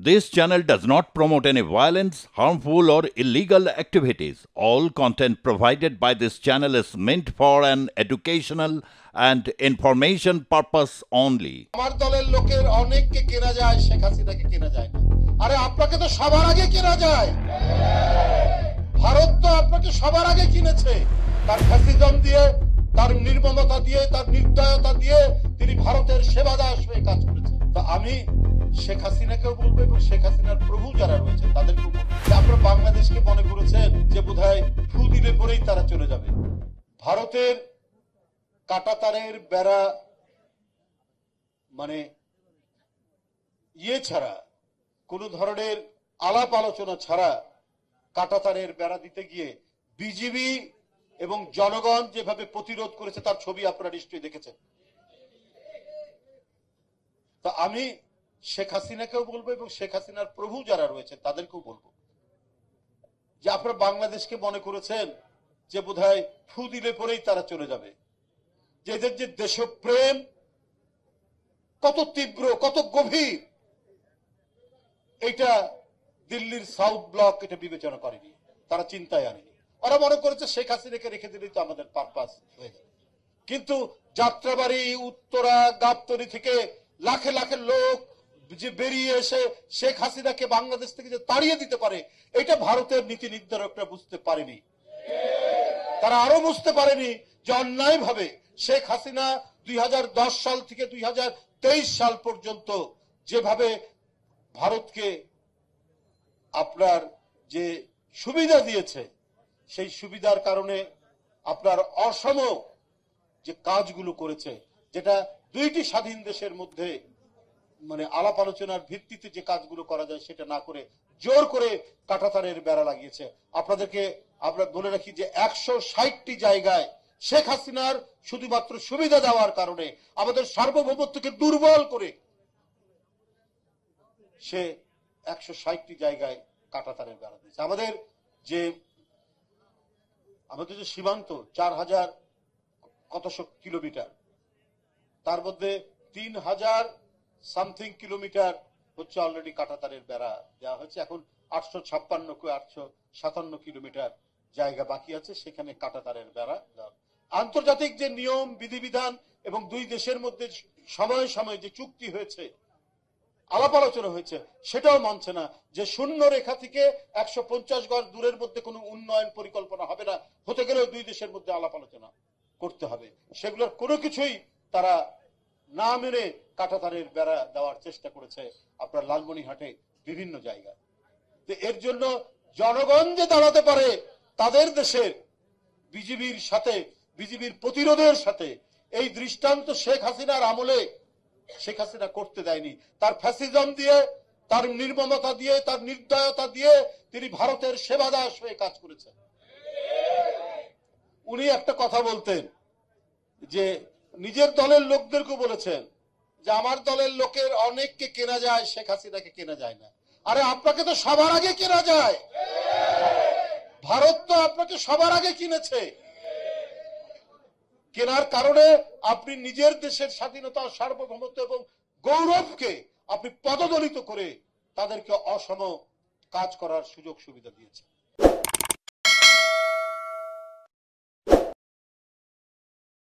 This channel does not promote any violence, harmful, or illegal activities. All content provided by this channel is meant for an educational and information purpose only. আমার দলের লোকের অনেককে কেনা যায়, শেখ হাসিনাকে কেনা যায় না। আরে আপনাকে তো সবার আগে কেনা যায়। ভারত তো আপনাকে সবার আগে কিনেছে, তার ফ্যাসিজম দিয়ে, তার নির্মমতা দিয়ে, তার নির্দয়তা দিয়ে তিনি ভারতের সেবাদাস হয়ে কাজ করেছেন। তো আমি শেখ হাসিনাকেও বলবো এবং শেখ হাসিনার প্রভু যারা রয়েছে তাদেরকেও বলবো যে আপনারা বাংলাদেশকে মনে করেছেন যে বোধহয় ফু দিলে পরেই তারা চলে যাবে। ভারতের কাঁটাতারের বেড়া মানে ছাড়া, কোন ধরনের আলাপ আলোচনা ছাড়া কাঁটাতারের বেড়া দিতে গিয়ে বিজিবি এবং জনগণ যেভাবে প্রতিরোধ করেছে তার ছবি আপনারা নিশ্চয়ই দেখেছেন। তা আমি শেখ হাসিনাকেও বলবো এবং শেখ হাসিনার প্রভু যারা রয়েছে তাদেরকেও বলবো যে আপনারা বাংলাদেশকে মনে করেছেন যে বোধহয় ফু দিলে পরেই তারা চলে যাবে। যে এদের যে দেশপ্রেম কত তীব্র, কত গভীর, এটা দিল্লির সাউথ ব্লক এটা বিবেচনা করেনি, তারা চিন্তায় আনেনি। ওরা মনে করেছে শেখ হাসিনাকে রেখে দিলেই তো আমাদের পারপাস হয়ে যাবে। কিন্তু যাত্রাবাড়ি, উত্তরা, গাবতলী থেকে লাখে লাখে লোক যে বেরিয়ে এসে শেখ হাসিনাকে বাংলাদেশ থেকে যে তাড়িয়ে দিতে পারে, এটা ভারতের নীতি নির্ধারকরা বুঝতে পারেনি। তারা আরো বুঝতে পারেনি যে অন্যায় ভাবে শেখ হাসিনা 2010 সাল থেকে 2023 সাল পর্যন্ত যেভাবে ভারতকে আপনার যে সুবিধা দিয়েছে, সেই সুবিধার কারণে আপনার অসম যে কাজগুলো করেছে, যেটা দুইটি স্বাধীন দেশের মধ্যে মানে আলাপ আলোচনার ভিত্তিতে যে কাজগুলো করা যায় সেটা না করে জোর করে কাঁটাতারের বেড়া লাগিয়েছে। আপনাদেরকে আমরা বলে রাখি যে 160টি জায়গায় শেখ হাসিনার শুধুমাত্র সুবিধা দেওয়ার কারণে আমাদের সার্বভৌমত্বকে দুর্বল করে সে 160টি জায়গায় কাঁটাতারের বেড়া দিয়েছে। আমাদের যে সীমান্ত 4000 কতশো কিলোমিটার, তার মধ্যে 3000 সামথিং কিলোমিটার হচ্ছে অলরেডি কাঁটাতারের বেড়া দেওয়া হয়েছে। এখন 857 কিলোমিটার জায়গা বাকি আছে, সেখানে কাঁটাতারের বেড়া দেওয়া। আন্তর্জাতিক যে নিয়ম বিধিবিধান এবং দুই দেশের মধ্যে সময়ে সময়ে যে চুক্তি হয়েছে, আলাপ আলোচনা হয়েছে, সেটাও মানছে না যে শূন্য রেখা থেকে 150 গজ দূরের মধ্যে কোনো উন্নয়ন পরিকল্পনা হবে না, হতে গেলেও দুই দেশের মধ্যে আলাপ আলোচনা করতে হবে। সেগুলোর কোনো কিছুই তারা না মেনে কাঁটাতারের বেড়া দেওয়ার চেষ্টা করেছে আপনার লালমনিরহাটে বিভিন্ন জায়গায়। তো এর জন্য জনগণ যে দাঁড়াতে পারে তাদের দেশের বিজিবির সাথে, বিজিবির প্রতিরোধের সাথে, এই দৃষ্টান্ত শেখ হাসিনার আমলে শেখ হাসিনা করতে দেয়নি। তার ফ্যাসিজম দিয়ে, তার নির্মমতা দিয়ে, তার নির্দয়তা দিয়ে তিনি ভারতের সেবাদাস হয়ে কাজ করেছেন। উনি একটা কথা বলতেন যে নিজের দলের লোকদেরকে বলেছেন যে আমার দলের লোকের অনেককে কেনা যায়, শেখ হাসিনাকে কেনা যায় না। আরে আপনাকে তো সবার আগে কেনা যায়। ভারত তো আপনাকে সবার আগে কিনেছে। কেনার কারণে আপনি নিজের দেশের স্বাধীনতা, সার্বভৌমত্ব এবং গৌরবকে আপনি পদদলিত করে তাদেরকে অসম কাজ করার সুযোগ সুবিধা দিয়েছেন।